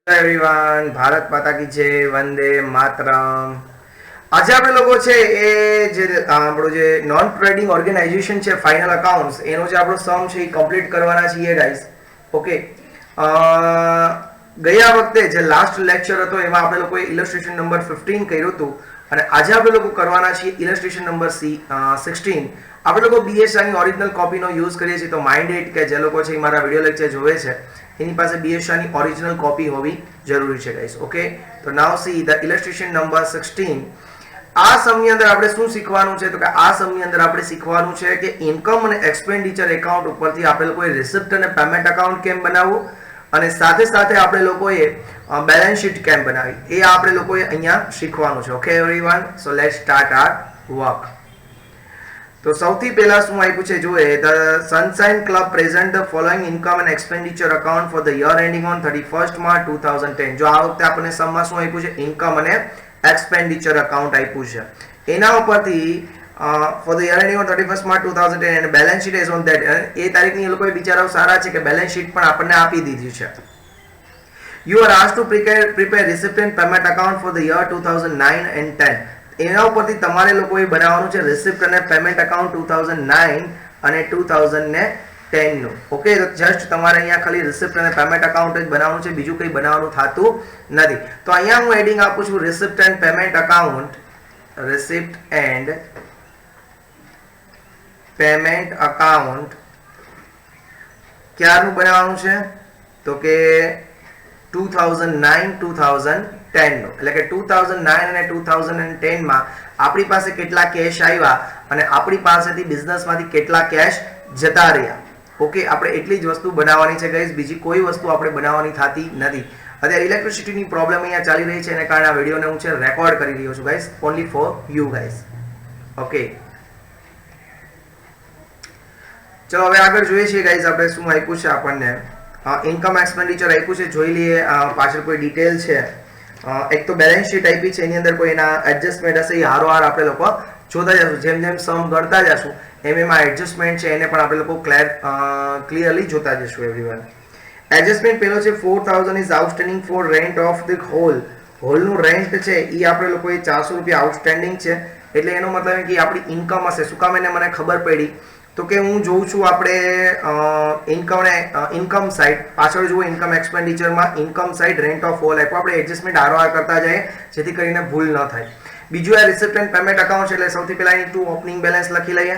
Everyone, Bharat माता की जय, वंदे मातरम। આજે આપણે લોકો છે એ જે આપણો જે નોન ટ્રેડિંગ ઓર્ગેનાઇઝેશન છે ફાઇનલ અકાઉન્ટ્સ એનો જે આપણો સમ છે એ કમ્પ્લીટ કરવાના છીએ ગાઈસ. ઓકે, ગયા વખતે જે લાસ્ટ લેક્ચર હતો એમાં આપણે લોકોએ ઇલસ્ટ્રેશન નંબર 15 કર્યું હતું અને આજે આપણે લોકો કરવાના છીએ ઇલસ્ટ્રેશન નંબર 16. આપણે લોકો બીએસઆઈ ની ઓરિજિનલ કોપીનો યુઝ કરીએ છીએ. તો માઇન્ડેડ કે જે લોકો છે એ મારા વિડિયો લેક્ચર જોવે છે એની પાસે બીએસઆઈ ની ઓરિજિનલ કોપી હોવી જરૂરી છે ગાઈસ. ઓકે, તો નાઉ સી ધ ઇલસ્ટ્રેશન નંબર 16. આ સમની અંદર આપણે શું શીખવાનું છે તો કે આ સમની અંદર આપણે શીખવાનું છે કે ઇન્કમ અને એક્સપેન્ડિચર એકાઉન્ટ ઉપરથી આપણે લોકોએ રિસિપ્ટ અને પેમેન્ટ એકાઉન્ટ કેમ બનાવવું અને સાથે સાથે આપણે લોકોએ બેલેન્સ શીટ કેમ બનાવી એ આપણે લોકોએ અહીંયા શીખવાનું છે. Okay everyone, so let's start our work. તો સૌથી પહેલા શું આપ્યું છે જોઈએ, the sunshine club present the following income and expenditure account for the year ending on 31st March 2010. જો આ વખતે આપણને સમમાં શું આપ્યું છે, ઇન્કમ અને એક્સપેન્ડિચર એકાઉન્ટ આપ્યું છે. એના ઉપરથી for the year ending on 31st March 2010 અને balance sheet is on that. એ તારીખની એ લોકોએ બિચારાઓ સારા છે કે બેલેન્સ શીટ પણ આપણને આપી દીધી છે. You are asked to prepare receipt and payment account for the year 2009 and 10. એના ઉપરથી તમારે લોકોએ બનાવવાનું છે રિસિપ્ટ અને પેમેન્ટ એકાઉન્ટ 2009 અને 2010 નું. ઓકે, તો જસ્ટ તમારે અહીંયા ખાલી રિસિપ્ટ અને પેમેન્ટ એકાઉન્ટ જ બનાવવાનું છે, બીજું કંઈ બનાવવાનું થતું નથી. તો અહીંયા હું એડિંગ આપું છું receipt and payment account. Receipt and payment account ક્યારનું બનાવવાનું છે તો કે 2009-2010 નો. એટલે કે 2009 અને 2010 માં આપણી પાસે કેટલા કેશ આવ્યા અને આપણી પાસેથી બિઝનેસમાંથી કેટલા કેશ જતા રહ્યા. ઓકે, આપણે એટલી જ વસ્તુ બનાવવાની છે ગાઈઝ, બીજી કોઈ વસ્તુ આપણે બનાવવાની થતી નથી. અત્યારે ઇલેક્ટ્રિસિટીની પ્રોબ્લેમ અહીંયા ચાલી રહી છે, એને કારણે આ વિડીયોને હું છે રેકોર્ડ કરી રહ્યો છું guys, only for you guys. Okay, ચલો હવે આગળ જોઈએ છીએ ગાઈઝ આપણે શું આપ્યું છે આપણને. ઇન્કમ એક્સપેન્ડિચર આપ્યું છે, જોઈ લઈએ પાછળ કોઈ ડિટેલ છે. એક તો બેલેન્સ શીટ આપી છે, એની અંદર કોઈ એના એડજસ્ટમેન્ટ હશે, એ હારોહાર આપણે લોકો જોતા જશું. જેમ જેમ સમ ગણતા જશું એમ એમાં એડજસ્ટમેન્ટ છે એને પણ આપણે લોકો ક્લિયરલી જોતા જશું એવરીવન. એડજસ્ટમેન્ટ પહેલો છે 4000 is outstanding for rent of the hall. હોલનું રેન્ટ છે એ આપણે લોકોએ 400 રૂપિયા આઉટસ્ટેન્ડિંગ છે. એટલે એનો મતલબ કે આપણી ઇન્કમ હશે. શું કામ એને મને ખબર પડી તો કે હું જોઉં છું આપણે ઇન્કમ સાઇડ પાછળ જુઓ, ઇન્કમ એક્સપેન્ડિચરમાં income side rent of hall આપ્યો. આપણે એડજસ્ટમેન્ટ આરોહાર કરતા જઈએ જેથી કરીને ભૂલ ન થાય. બીજું આ રિસિપ્ટ એન્ડ પેમેન્ટ એકાઉન્ટ છે એટલે સૌથી પહેલા અહીં ટુ ઓપનિંગ બેલેન્સ લખી લઈએ.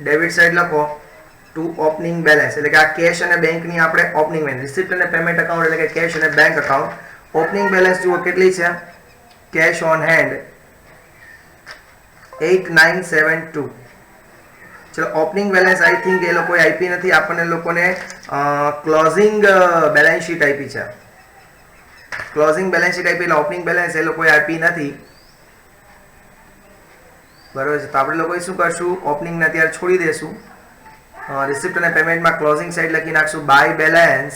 ડેબિટ સાઇડ લખો ટુ ઓપનિંગ બેલેન્સ, એટલે કે આ કેશ અને બેંકની આપણે ઓપનિંગ બેલેન્સ. રિસિપ્ટ અને પેમેન્ટ એકાઉન્ટ એટલે કે કેશ અને બેંક એકાઉન્ટ. ઓપનિંગ બેલેન્સ જુઓ કેટલી છે, કેશ ઓન હેન્ડ 8972. ચલો, ઓપનિંગ બેલેન્સ આઈ થિંક એ લોકોએ આપી નથી આપણને. લોકોને ક્લોઝિંગ બેલેન્સ શીટ આપી છે. ક્લોઝિંગ બેલેન્સ શીટ આપી એટલે ઓપનિંગ બેલેન્સ એ લોકોએ આપી નથી. બરોબર છે, તો આપણે લોકોએ શું કરશું, ઓપનિંગને અત્યારે છોડી દેશું. રિસિપ્ટ અને પેમેન્ટમાં ક્લોઝિંગ સાઈડ લખી નાખશું બાય બેલેન્સ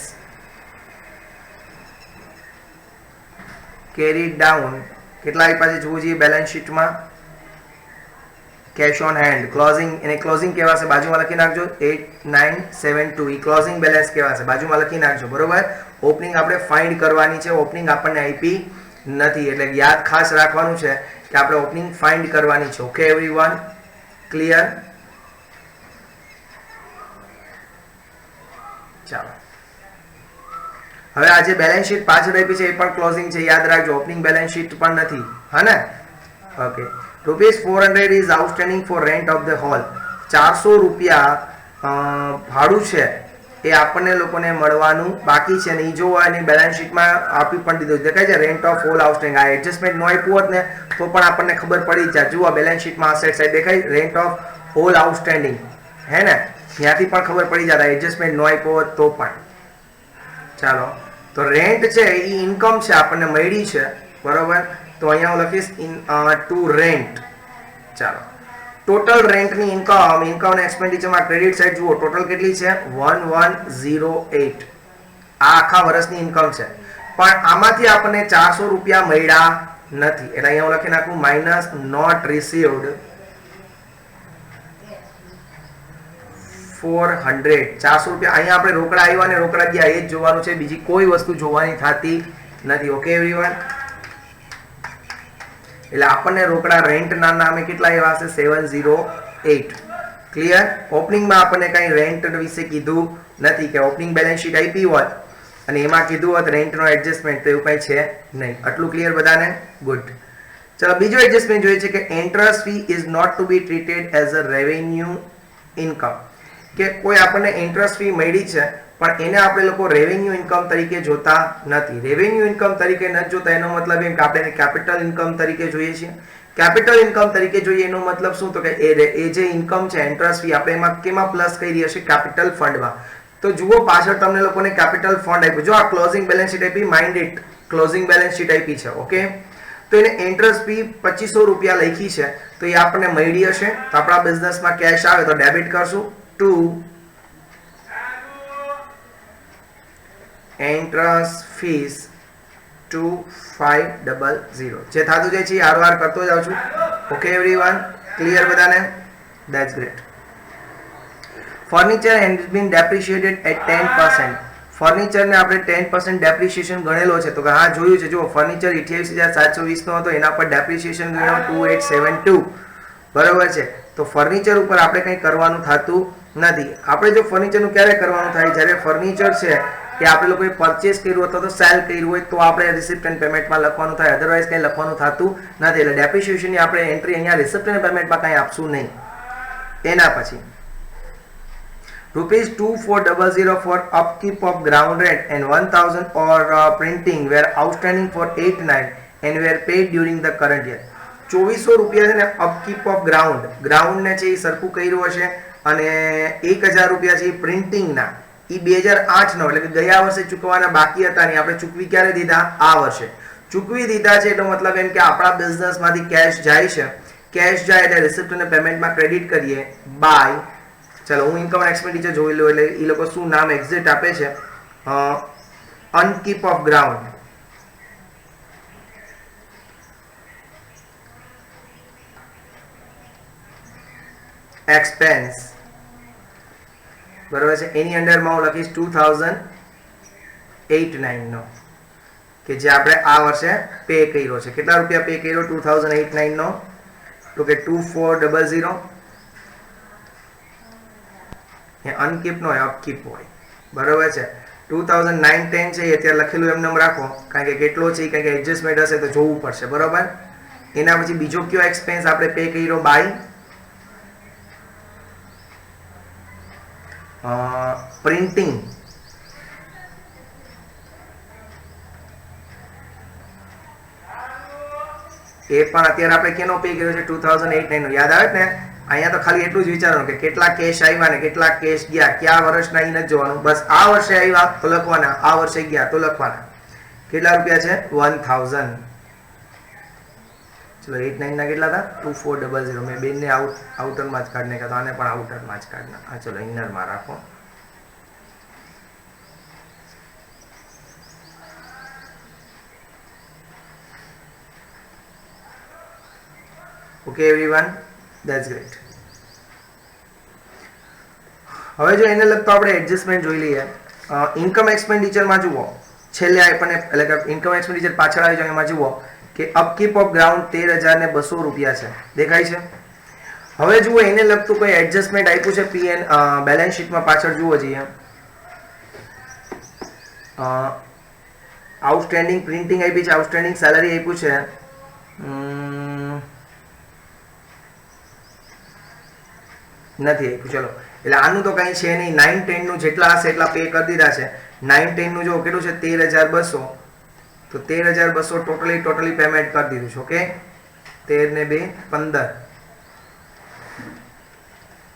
કેરીડ ડાઉન. કેટલા આપ્યા છે જોવું જોઈએ બેલેન્સ શીટમાં, કેશ ઓન હેન્ડ. ક્લોઝિંગ, એને ક્લોઝિંગ કહેવાશે, બાજુમાં લખી નાખજો 8972. એ ક્લોઝિંગ બેલેન્સ કહેવાશે, બાજુમાં લખી નાખજો. બરોબર, ઓપનિંગ આપણે ફાઇન્ડ કરવાની છે, ઓપનિંગ આપણને આપી નથી એટલે યાદ ખાસ રાખવાનું છે કે આપણે ઓપનિંગ ફાઇન્ડ કરવાની છે. Okay everyone, clear? ચાલો, હવે આ જે બેલેન્સ શીટ પાછળ આપી છે એ પણ ક્લોઝિંગ છે, યાદ રાખજો. ઓપનિંગ બેલેન્સ શીટ પણ નથી, હા ને? Okay, ₹400 is outstanding for rent of the hall. 400 રૂપિયા ભાડું છે એ આપણને લોકોને મળવાનું બાકી છે. ને એ જો એની બેલેન્સ શીટમાં આપી પણ દીધું દેખાય છે, રેન્ટ ઓફ હોલ આઉટસ્ટેન્ડિંગ. આ એડજસ્ટમેન્ટ નો આપ્યું હોત ને તો પણ આપણને ખબર પડી જાય. જુઓ બેલેન્સ શીટમાં અસેટ સાઈડ દેખાય રેન્ટ ઓફ હોલ આઉટસ્ટેન્ડિંગ, હે ને? ત્યાંથી પણ ખબર પડી જાય એડજસ્ટમેન્ટ નો આપ્યો હોત તો પણ. ચાલો, તો રેન્ટ છે એ ઇન્કમ છે આપણને મળી છે, બરોબર? તો અહીંયા હું લખીશ ટુ રેન્ટ. ચાલો, ટોટલ રેન્ટની ઇન્કમ અને એક્સપેન્ડિચરમાં ક્રેડિટ સાઇડ જુઓ ટોટલ કેટલી છે 1108. આ આખા વર્ષની ઇન્કમ છે, પણ આમાંથી આપણને 400 રૂપિયા મળ્યા નથી એટલે અહીંયા હું લખી નાખું માઇનસ નોટ રિસીવ્ડ 400 400 રૂપિયા અહીંયા આપણે રોકડા આવ્યા અને રોકડા ગયા એ જ જોવાનું છે, બીજી કોઈ વસ્તુ જોવાની થતી નથી. ઓકે એવરીવન, એટલે આપણને રોકડા રેન્ટના નામે કેટલા આવ્યા હશે 708. ક્લિયર? ઓપનિંગમાં આપણને કઈ રેન્ટ વિશે કીધું નથી કે ઓપનિંગ બેલેન્સ શીટ આપી હોત અને એમાં કીધું હોત રેન્ટનો એડજસ્ટમેન્ટ, તો એવું કઈ છે નહીં. આટલું ક્લિયર બધાને? ગુડ. ચલો બીજો એડજસ્ટમેન્ટ જોઈએ છે કે interest fee is not to be treated as a revenue income, કે કોઈ આપણને ઇન્ટરેસ્ટ ફી મળી છે પણ એને આપણે લોકો રેવન્યુ ઇન્કમ તરીકે જોતા નથી. રેવન્યુ ઇન્કમ તરીકે નથી જોતા એનો મતલબ એમ કે આપણે કેપિટલ ઇન્કમ તરીકે જોઈએ છીએ. કેપિટલ ઇન્કમ તરીકે જોઈએ એનો મતલબ શું? તો કે એ જે ઇન્કમ છે ઇન્ટરેસ્ટ ફી આપણે એમાં કેમાં પ્લસ કરી હશે? કેપિટલ ફંડમાં. તો જુઓ પાછળ તમને લોકોને કેપિટલ ફંડ આપ્યું, જો આ ક્લોઝિંગ બેલેન્સ શીટ આપી, mind it closing balance sheet આપી છે. ઓકે, તો એને ઇન્ટરેસ્ટ ફી 2500 રૂપિયા લખી છે, તો એ આપણને મળી હશે. તો આપણા બિઝનેસમાં કેશ આવે તો ડેબિટ કરશું ટુ ઇન્ટરેસ્ટ ફીસ 2500. જે થતું જાય છે હારવાર કરતો જાઉં છું. ઓકે એવરીવન, ક્લિયર બધાને? That's great. Furniture has been depreciated at 10%. ફર્નિચરને આપણે 10% ડેપ્રિશિએશન ગણેલો છે, તો કે હા જોયું છે. જુઓ ફર્નિચર 28,720 નો હતો, એના પર ડેપ્રિશિએશન ગણ્યો 2872. બરોબર છે? તો ફર્નિચર ઉપર આપણે કંઈ કરવાનું થતું નથી. આપણે જો ફર્નિચરનું ક્યારે કરવાનું થાય? જ્યારે ફર્નિચર છે કે આપણે લોકોએ પરચેસ કર્યું અથવા તો સેલ કર્યું હોય તો આપણે રિસિપ્ટ એન્ડ પેમેન્ટમાં લખવાનું થાય, અધરવાઇઝ કંઈ લખવાનું થતું નથી. એટલે ડેપ્રિશિએશનની આપણે એન્ટ્રી અહીંયા રિસિપ્ટ એન્ડ પેમેન્ટમાં કંઈ આપશું નહીં. એના પછી ₹2400 for upkeep of ground rent and 1000 for printing were outstanding for 8/9 and were paid during the current year. 2400 રૂપિયા છે ને અપકીપ ઓફ ગ્રાઉન્ડ ને છે એ સરખું કર્યું હશે, અને 1000 રૂપિયા છે એ પ્રિન્ટિંગના, એ 2008 નો એટલે કે ગયા વર્ષે ચૂકવવાના બાકી હતા ને આપણે ચૂકવી ક્યારે દીધા? આ વર્ષે ચૂકવી દીધા છે. એટલે મતલબ એમ કે આપણા બિઝનેસમાંથી કેશ જાય છે, કેશ જાય એટલે રિસિપ્ટ અને પેમેન્ટમાં ક્રેડિટ કરીએ બાય, ચલો હું ઇન્કમ એક્સપેન્ડિચર જોઈ લઉં એટલે એ લોકો શું નામ એક્ઝેક્ટ આપે છે, અનકીપ ઓફ ગ્રાઉન્ડ એક્સપેન્સ. બરોબર છે? એની અંડરમાં હું લખીશ 2008-9 નો, કે જે આપણે આ વર્ષે પે કર્યો છે. કેટલા રૂપિયા પે કર્યો 2008-9 નો? તો કે 2400. એ અનકીપ નો હોય, અપકીપ હોય. બરોબર છે? 2009-10 છે એ અત્યારે લખેલું એમને રાખો, કારણ કે કેટલો છે કારણ કે એડજસ્ટમેન્ટ હશે તો જોવું પડશે. બરોબર? એના પછી બીજો કયો એક્સપેન્સ આપણે પે કર્યો? By printing. એ પણ અત્યારે આપણે કેનો પે કર્યો છે? 2008-9 નો. યાદ આવે ને? અહીંયા તો ખાલી એટલું જ વિચારવાનું કે કેટલા કેશ આવ્યા ને કેટલા કેશ ગયા, કયા વર્ષના એ નથી જોવાનું, બસ આ વર્ષે આવ્યા તો લખવાના, આ વર્ષે ગયા તો લખવાના. કેટલા રૂપિયા છે? 1000. ચલો 8-9 ના કેટલા હતા? 2400. મેં બેનને આઉટરમાં જ કાઢી નાખ્યા, તો આને પણ આઉટરમાં જ કાઢી નાખ. ચલો ઇનરમાં રાખો. Okay everyone, that's great. હવે જો એને લગતો આપણે એડજસ્ટમેન્ટ જોઈ લઈએ. ઇન્કમ એક્સપેન્ડિચરમાં જુઓ છેલ્લે આપણને, એટલે કે ઇન્કમ એક્સપેન્ડિચર પાછળ આવી જાય એમાં જુઓ કે અપકીપ ઓફ ગ્રાઉન્ડ 13200 રૂપિયા છે. દેખાય છે? હવે જુઓ એને લગતું કોઈ એડજસ્ટમેન્ટ આપ્યું છે પીએન બેલેન્સ શીટમાં પાછળ જુઓ જોઈએ. આઉટસ્ટેન્ડિંગ પ્રિન્ટિંગ આપી છે, આઉટસ્ટેન્ડિંગ સેલરી આપ્યું છે, નથી આપ્યું. ચલો એટલે આનું તો કઈ છે નહીં. 9-10 નું જેટલા હશે એટલા પે કરી દીધા છે. 9-10 નું જો કેટલું છે? 13200. તો 13200 ટોટલી પેમેન્ટ કરી દીધું છે. ઓકે, 13 ને 2 15.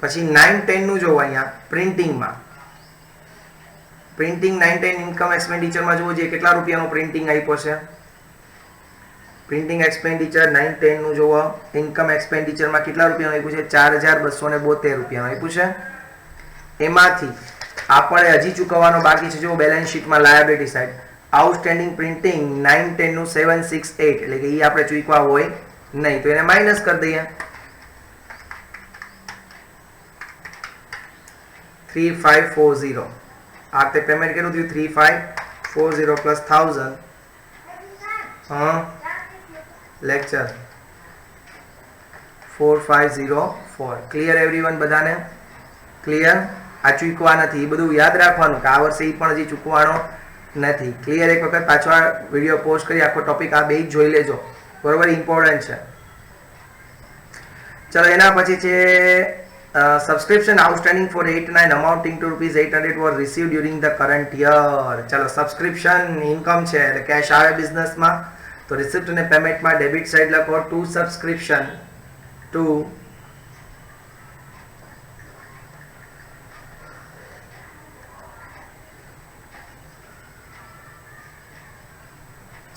પછી 9-10 નું જો અહીંયા પ્રિન્ટિંગમાં, પ્રિન્ટિંગ 9-10 ઇન્કમ એક્સપેન્ડિચરમાં જોવો જોઈએ કેટલા રૂપિયાનું પ્રિન્ટિંગ આપ્યો છે. પ્રિન્ટિંગ એક્સપેન્ડિચર 9-10 નું જોવો, ઇન્કમ એક્સપેન્ડિચરમાં કેટલા રૂપિયાનું આપ્યું છે? 4272 રૂપિયાનું આપ્યું છે. એમાંથી આપણે હજી ચૂકવવાનો બાકી છે. જો બેલેન્સ શીટમાં લાયબિલિટી સાઈડ આઉટસ્ટેન્ડિંગ પ્રિન્ટિંગ 9-10 નું 768, એટલે કે એ આપણે ચૂકવા હોય નહીં, તો એને માઇનસ કરી દઈએ. 3540 આ તે પેમેન્ટ કેટલું થયું 3540 પ્લસ 1000 લેક્ચર 4504 ક્લિયર એવરીવન બધાને ક્લિયર આ ચૂકવા નથી એ બધું યાદ રાખવાનું કે આ વર્ષે એ પણ હજી ચૂકવાનો નથી ક્લિયર એક વખત પાછો આ વિડીયો પોસ્ટ કરી આખો ટોપિક આ બે જ જોઈ લેજો બરોબર ઇમ્પોર્ટન્ટ છે ચલો એના પછી છે subscription outstanding for 89 amounting to rupees 800 was received during the current year ચલો સબસ્ક્રિપ્શન ઇન્કમ છે એટલે કેશ આવે બિઝનેસ માં તો રિસિપ્ટ અને પેમેન્ટ માં ડેબિટ સાઈડ લખો ટુ સબસ્ક્રિપ્શન ટુ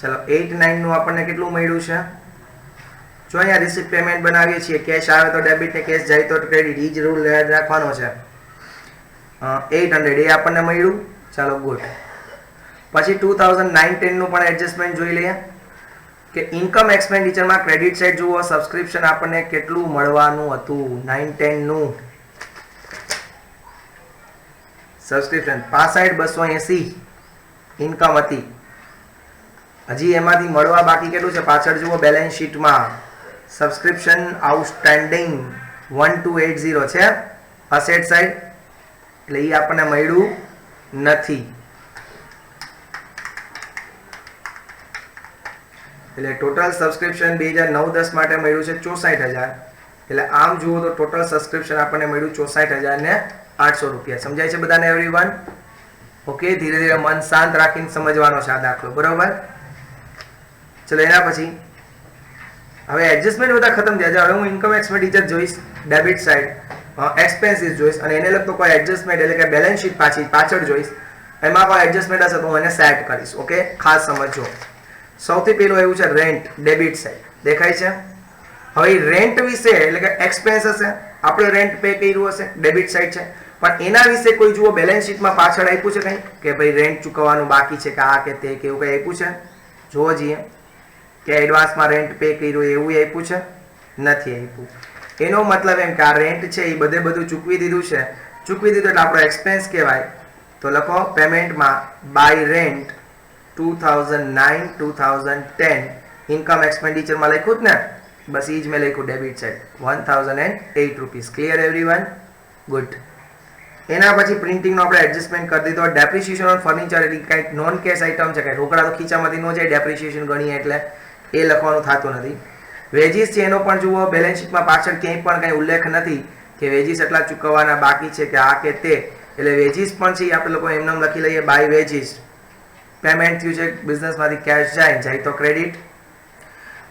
ચલો 89 નું આપણને કેટલું મળ્યું છે જો અહીંયા રિસિપ્ટ પેમેન્ટ બનાવીએ છીએ કેશ આવે તો ડેબિટ ને કેશ જાય તો ક્રેડિટ ઈ જ રૂલ યાદ રાખવાનો છે 800 એ આપણને મળ્યું ચાલો ગુડ પછી 2009-10 નું પણ એડજસ્ટમેન્ટ જોઈ લઈએ કે ઇન્કમ એક્સપેન્ડિચર માં ક્રેડિટ સાઈડ જુઓ સબસ્ક્રિપ્શન આપણને કેટલું મળવાનું હતું 9-10 નું સબસ્ક્રિપ્શન 65,280 ઇન્કમ હતી હજી એમાંથી મળવા બાકી કેટલું છે પાછળ જુઓ બેલેન્સ શીટમાં સબસ્ક્રિપ્શન આઉટસ્ટેન્ડિંગ 1280 છે અસેટ સાઈડ એટલે એ આપણને મળ્યું નથી એટલે ટોટલ સબસ્ક્રિપ્શન 2009-10 માટે મળ્યું છે 64,000 એટલે આમ જુઓ તો ટોટલ સબસ્ક્રિપ્શન આપણને મળ્યું 64,800 રૂપિયા સમજાય છે બધાને એવરીવન ઓકે ધીરે ધીરે મન શાંત રાખીને સમજવાનો છે આ દાખલો બરોબર ચલો એના પછી હવે એડજસ્ટમેન્ટ બધા ખતમ થયા છે હવે હું ઇન્કમ એક્સપેન્ડિચર જોઈશ ડેબિટ સાઈડ એક્સપેન્સીસ જોઈશ અને એને લગતો કોઈ એડજસ્ટમેન્ટ એટલે કે બેલેન્સ શીટ પાછળ જોઈશ એમાં કોઈ એડજસ્ટમેન્ટ હશે તો હું એને સેટ કરીશ ઓકે ખાસ સમજો સૌથી પહેલું એવું છે રેન્ટ ડેબિટ સાઈડ દેખાય છે હવે રેન્ટ વિશે એટલે કે એક્સપેન્સ હશે આપણે રેન્ટ પે કર્યું હશે ડેબિટ સાઈડ છે પણ એના વિશે કોઈ જુઓ બેલેન્સ શીટમાં પાછળ આપ્યું છે કંઈ કે ભાઈ રેન્ટ ચૂકવવાનું બાકી છે કે આ કે તે કે એવું કંઈ આપ્યું છે જોવો જઈએ કે એડવાન્સમાં રેન્ટ પે કર્યું એવું આપ્યું છે નથી આપ્યું એનો મતલબ એમ કે આ રેન્ટ છે એ બધું ચૂકવી દીધું છે ચૂકવી દીધું એટલે આપણો એક્સપેન્સ કહેવાય તો લખો પેમેન્ટમાં બાય રેન્ટ 2009-2010 ઇન્કમ એક્સપેન્ડિચરમાં લખ્યું જ ને બસ એ જ મેં લખ્યું debit side 1008 rupees clear everyone good એના પછી પ્રિન્ટિંગનો આપણે એડજસ્ટમેન્ટ કરી દીધો ડેપ્રિસિએશન ઓન ફર્નિચર એટલે કંઈક નોન કેશ આઇટમ છે કે રોકડા તો ખીચામાંથી ન જાય ડેપ્રિસિએશન ગણીએ એટલે એ લખવાનું થતું નથી વેજીસ છે એનો પણ જુઓ બેલેન્સ શીટમાં પાછળ ક્યાંય પણ કંઈ ઉલ્લેખ નથી કે વેજીસ એટલા ચૂકવવાના બાકી છે કે આ કે તે એટલે વેજીસ પણ છે આપણે લોકો એમને લખી લઈએ બાય વેજીસ પેમેન્ટ થયું છે બિઝનેસમાંથી કેશ જાય તો ક્રેડિટ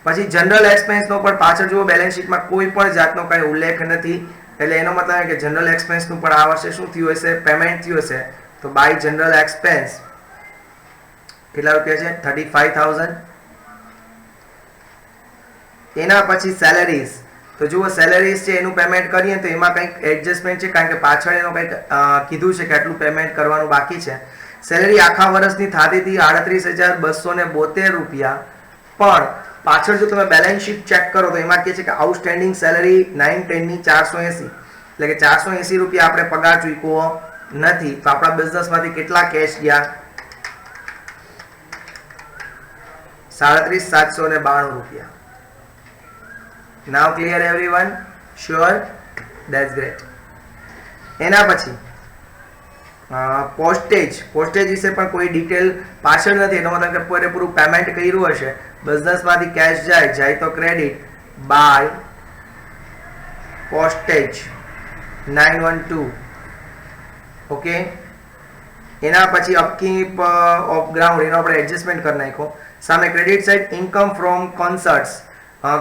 પછી જનરલ એક્સપેન્સનો પણ પાછળ જુઓ બેલેન્સ શીટમાં કોઈ પણ જાતનો કંઈ ઉલ્લેખ નથી એટલે એનો મતલબ કે જનરલ એક્સપેન્સનું પણ આ વર્ષે શું થયું હશે પેમેન્ટ થયું હશે તો બાય જનરલ એક્સપેન્સ કેટલા રૂપિયા છે 35,000 એના પછી સેલેરીઝ તો જુઓ સેલેરીઝ છે એનું પેમેન્ટ કરીએ તો એમાં કંઈક એડજસ્ટમેન્ટ છે કારણ કે પાછળ એનો કંઈક કીધું છે કે આટલું પેમેન્ટ કરવાનું બાકી છે સેલેરી આખા વર્ષની થતી હતી 38,272 રૂપિયા પણ પાછળ જો તમે બેલેન્સ શીટ ચેક કરો તો એમાં કહે છે કે આઉટસ્ટેન્ડિંગ સેલેરી 9-10 ની 480 એટલે કે 480 રૂપિયા આપણે પગાર ચૂકવો નથી તો આપણા બિઝનેસમાંથી કેટલા કેશ ગયા 37,792 રૂપિયા now clear everyone sure that's great એના પછી પોસ્ટેજ વિશે પણ કોઈ ડિટેલ પાછળ નથી એનો મતલબ કે પૂરેપૂરું પેમેન્ટ કર્યું હશે બિઝનેસમાંથી કેશ જાય તો ક્રેડિટ બાય પોસ્ટેજ 912 ઓકે એના પછી અપકીપ ઓફ ગ્રાઉન્ડ એનો આપણે એડજસ્ટમેન્ટ કરી નાખ્યો સામે credit side income from concerts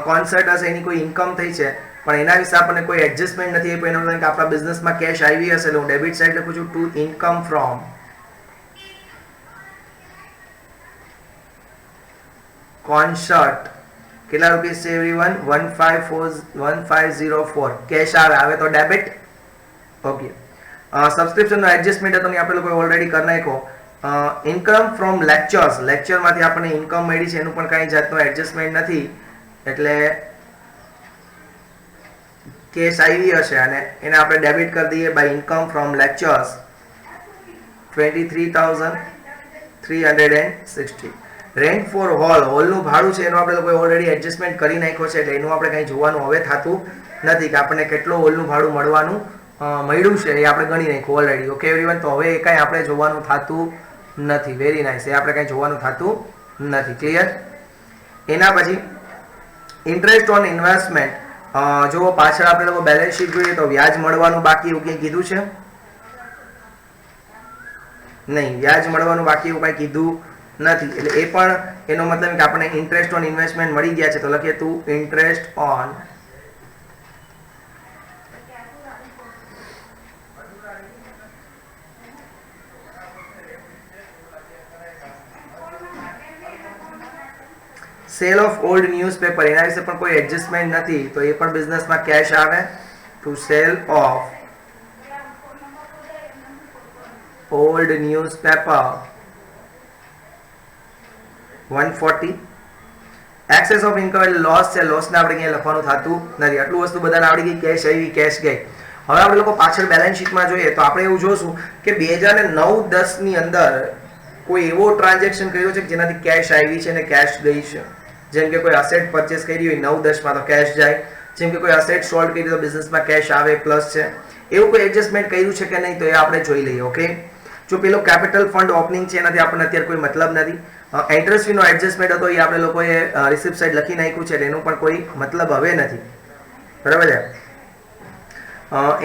concert હશે એની કોઈ ઇન્કમ થઈ છે પણ એના વિશે આપણને કોઈ એડજસ્ટમેન્ટ નથી આપ્યું એનો મતલબ કે આપણા બિઝનેસમાં કેશ આવી હશે એટલે હું ડેબિટ સાઈડ લખું છું ટુ ઇન્કમ ફ્રોમ કોન્સર્ટ કેટલા રૂપિયા છે એવરીવન 1504 કેશ આવે તો ડેબિટ ઓકે સબસ્ક્રિપ્શનનો એડજસ્ટમેન્ટ હતો ને આપણે લોકો ઓલરેડી કરી નાખ્યો ઇન્કમ ફ્રોમ લેક્ચરમાંથી આપણને ઇન્કમ મળી છે એનું પણ કાંઈ જાતનું એડજસ્ટમેન્ટ નથી એટલે કેશ આવી હશે અને એને આપણે ડેબિટ કરી દઈએ by income from lectures 23,360. Rent for હોલનું ભાડું છે એનું આપણે લોકોએ ઓલરેડી એડજસ્ટમેન્ટ કરી નાખ્યો છે એટલે એનું આપણે કંઈ જોવાનું હવે થતું નથી કે આપણને કેટલો હોલનું ભાડું મળ્યું છે એ આપણે ગણી નાખ્યું ઓલરેડી. ઓકે એવરીવન, તો હવે એ કાંઈ આપણે જોવાનું થતું નથી. વેરી નાઇસ, એ આપણે કંઈ જોવાનું થતું નથી. ક્લિયર? એના પછી ઇન્ટરેસ્ટ ઓન ઇન્વેસ્ટમેન્ટ. જો પાછળ આપણે લોકો બેલેન્સ શીટ જોઈએ તો વ્યાજ મળવાનું બાકી એવું કંઈ કીધું છે નહીં. વ્યાજ મળવાનું બાકી એવું કંઈ કીધું નથી એટલે એ પણ એનો મતલબ કે આપણે ઇન્ટરેસ્ટ ઓન ઇન્વેસ્ટમેન્ટ મળી ગયા છે તો લખીએ તું interest on cell of old newspaper. એના વિશે પણ કોઈ એડજસ્ટમેન્ટ નથી તો એ પણ બિઝનેસમાં કેશ આવે. To sale of old newspaper 140. Excess of income એટલે લોસ છે, લોસને આપણે ક્યાંય લખવાનું થતું નથી. આટલું વસ્તુ બધાને આવડી ગઈ. કેશ આવી, કેશ ગઈ. હવે આપણે લોકો પાછળ બેલેન્સ શીટમાં જોઈએ તો આપણે એવું જોશું કે 2009-10 ની અંદર કોઈ એવો ટ્રાન્ઝેક્શન કર્યો છે કે જેનાથી કેશ આવી છે અને કેશ ગઈ છે. જેમ કે કોઈ અસેટ પરચેસ કરી હોય 9-10 માં તો કેશ જાય. જેમ કે કોઈ અસેટ સોલ્ડ કરી તો બિઝનેસમાં કેશ આવે પ્લસ છે. એવું કોઈ એડજસ્ટમેન્ટ કર્યું છે કે નહીં તો એ આપણે જોઈ લઈએ. ઓકે, જો પેલો કેપિટલ ફંડ ઓપનિંગ છે એનાથી આપણને અત્યારે કોઈ મતલબ નથી. એન્ટ્રન્સ ફીનો એડજસ્ટમેન્ટ હતો એ આપણે લોકોએ રિસિપ્ટ સાઈડ લખી નાખ્યું છે એટલે એનો પણ કોઈ મતલબ હવે નથી. બરાબર છે?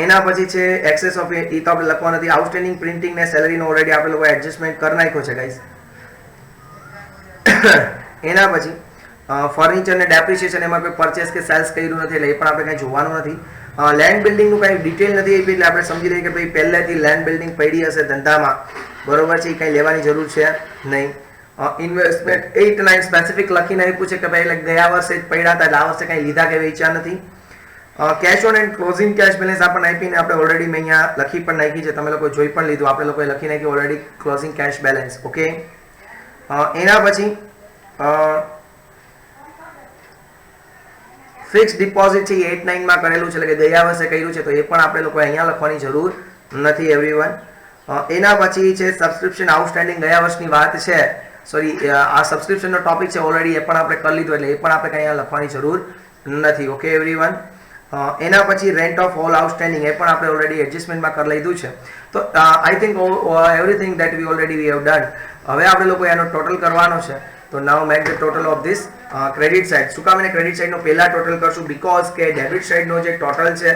એના પછી છે એક્સેસ ઓફ, એ તો આપણે લખવા નથી. આઉટસ્ટેન્ડિંગ પ્રિન્ટિંગ ને સેલરીનો ઓલરેડી આપણે લોકો એડજસ્ટમેન્ટ કરી નાખ્યો છે ગાઈસ. એના પછી ફર્નિચર ને ડેપ્રિસિએશન એમાં કોઈ પરચેસ કે સેલ્સ કર્યું નથી એટલે એ પણ આપણે કંઈ જોવાનું નથી. લેન્ડ બિલ્ડિંગનું કંઈ ડિટેલ નથી આપી એટલે આપણે સમજી લઈએ કે ભાઈ પહેલેથી લેન્ડ બિલ્ડિંગ પડી હશે ધંધામાં. બરોબર છે, એ કંઈ લેવાની જરૂર છે નહીં. ઇન્વેસ્ટમેન્ટ 8-9 સ્પેસિફિક લખીને આપ્યું છે કે ભાઈ ગયા વર્ષે જ પડ્યા હતા એટલે આ વર્ષે કંઈ લીધા કે વેચ્યા નથી. Cash on hand closing cash balance આપણને આપીને આપણે ઓલરેડી મેં અહીંયા લખી પણ નાખી છે. તમે લોકો જોઈ પણ લીધું. આપણે લોકોએ લખી નાખી already closing cash balance. Okay, એના પછી ફિક્સ ડિપોઝિટ છે 8-9 માં કરેલું છે એટલે કે ગયા વર્ષે કર્યું છે તો એ પણ આપણે લોકો અહીંયા લખવાની જરૂર નથી એવરીવન. એના પછી છે સબસ્ક્રિપ્શન આઉટસ્ટેન્ડિંગ. ગયા વર્ષની વાત છે, સોરી આ સબસ્ક્રિપ્શનનો ટોપિક છે ઓલરેડી, એ પણ આપણે કરી લીધું એટલે એ પણ આપણે કંઈ અહીંયા લખવાની જરૂર નથી. Okay everyone. એના પછી રેન્ટ ઓફ ઓલ આઉટસ્ટેન્ડિંગ, એ પણ આપણે ઓલરેડી એડજસ્ટમેન્ટમાં કરી લીધું છે. તો I think everything that we already we have done. હવે આપણે લોકો એનો ટોટલ કરવાનો છે. તો now make the total of this credit side. શું કામ એને ક્રેડિટ સાઇડનો પહેલા ટોટલ કરશું? બીકોઝ કે ડેબિટ સાઇડનો જે ટોટલ છે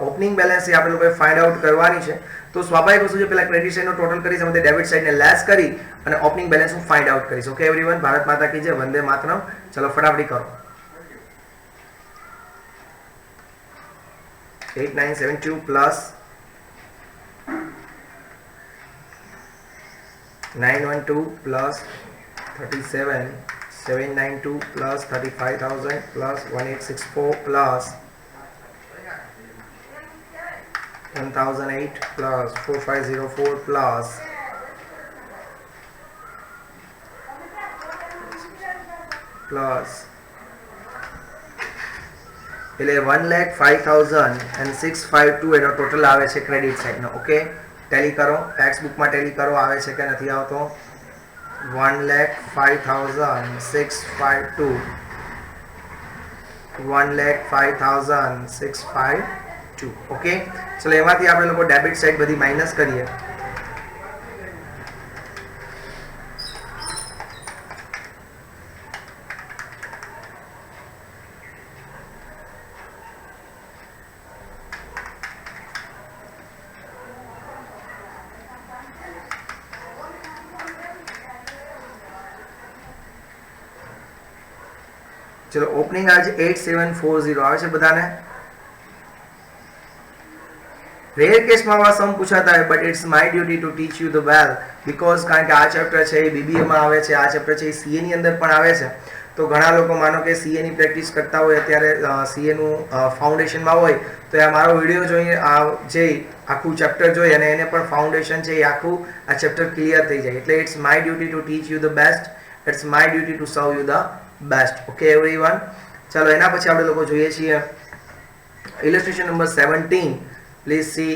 ઓપનિંગ બેલેન્સ એ આપણે લોકોએ ફાઇન્ડ આઉટ કરવાની છે. તો સ્વાભાવિક વસ્તુ છે પહેલા ક્રેડિટ સાઇડનો ટોટલ કરીશ અને ડેબિટ સાઇડને લેસ કરી અને ઓપનિંગ બેલેન્સ હું ફાઇન્ડ આઉટ કરીશ. ઓકે એવરીવન, ભારત માતા કી જય, વંદે માતરમ. ચલો ફટાફટ કરો. 8972 plus 912 plus 37,792 plus 35,000 plus 1864 plus 1008 plus 4504 plus એટલે 1,05,652 એનો ટોટલ આવે છે ક્રેડિટ સાઇડનો. ઓકે, ટેલી કરો, ટેક્સ બુકમાં ટેલી કરો આવે છે કે નથી આવતો. 1,05,652 1,05,652. ઓકે, ચલો એમાંથી આપણે લોકો ડેબિટ સાઇડ બધી માઇનસ કરીએ. ચલો ઓપનિંગ આજે 8740 આવે છે બધાને. રેર કેસમાં આવા સમ પૂછાતા હોય but it's my duty to teach you the well because કારણ કે આ ચેપ્ટર છે એ બીબીએમાં આવે છે, આ ચેપ્ટર છે એ સીએની અંદર પણ આવે છે. તો ઘણા લોકો માનો કે સીએની પ્રેક્ટિસ કરતા હોય અત્યારે સીએનું ફાઉન્ડેશનમાં હોય તો આ મારો વિડીયો જોઈને આ જે આખું ચેપ્ટર જોઈ અને એને પણ ફાઉન્ડેશન છે એ આખું આ ચેપ્ટર ક્લિયર થઈ જાય. એટલે it's my duty to teach you the best, it's my duty to serve you the best. Okay everyone, ચાલો એના પછી આપણે લોકો જોઈએ છીએ illustration number 17. Please see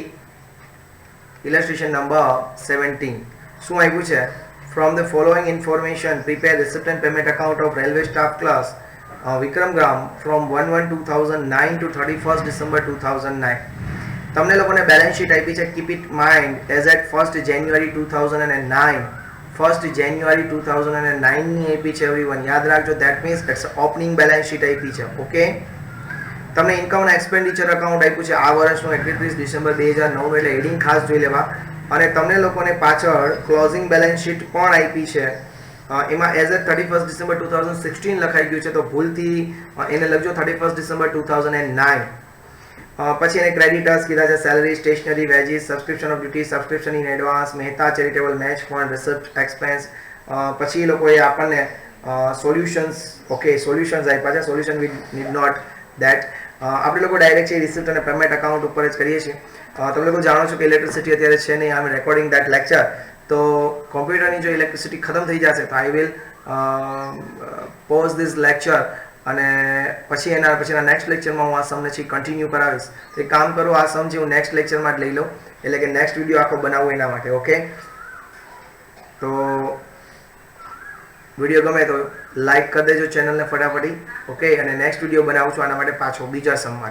illustration number 17. શું આપ્યું છે? From the following information, prepare receipt and payment account of railway staff class Vikramgram from 1/1/2009 to 31st December 2009. તમને લોકોને બેલેન્સ શીટ આપી છે. Keep it mind as at 1st January 2009. 1st January 2009 ની આપી છે એવરીવન. યાદ રાખજો, that means it's opening balance sheet આપી છે. ઓકે, તમને ઇન્કમ અને એક્સપેન્ડિચર અકાઉન્ટ આપ્યું છે આ વર્ષનું 31 ડિસેમ્બર 2009 એટલે હેડિંગ ખાસ જોઈ લેવા. અને તમને લોકોને પાછળ ક્લોઝિંગ બેલેન્સ શીટ પણ આપી છે. એમાં એઝ એટ 31st December 2016 લખાઈ ગયું છે, તો ભૂલથી એને લખજો 31st December 2009. પછી એને ક્રેડિટર્સ કીધા છે, salary, stationery, wages, subscription of duty, subscription in advance, Mehta charitable match fund, receipt, expense. પછી એ લોકોએ આપણને સોલ્યુશન્સ, ઓકે, સોલ્યુશન્સ આપ્યા છે. Solution we need not that. આપણે લોકો ડાયરેક્ટ છે રિસિપ્ટ અને પેમેન્ટ અકાઉન્ટ ઉપર જ કરીએ છીએ. તમે લોકો જાણો છો કે ઇલેક્ટ્રિસિટી અત્યારે છે નહીં. I am recording that lecture. તો કોમ્પ્યુટરની જો ઇલેક્ટ્રિસિટી ખતમ થઈ જશે તો I will pause this lecture અને પછી એના પછીના નેક્સ્ટ લેક્ચરમાં હું આ સમને છે કન્ટિન્યુ કરાવીશ. તો એક કામ કરો, આ સમ છે હું નેક્સ્ટ લેક્ચરમાં જ લઈ લઉં, એટલે કે નેક્સ્ટ વિડીયો આખો બનાવું એના માટે. ઓકે, તો વિડીયો ગમે તો લાઈક કરી દેજો ચેનલને ફટાફટી. ઓકે, અને નેક્સ્ટ વિડીયો બનાવું છું આના માટે પાછો બીજા સમ માટે.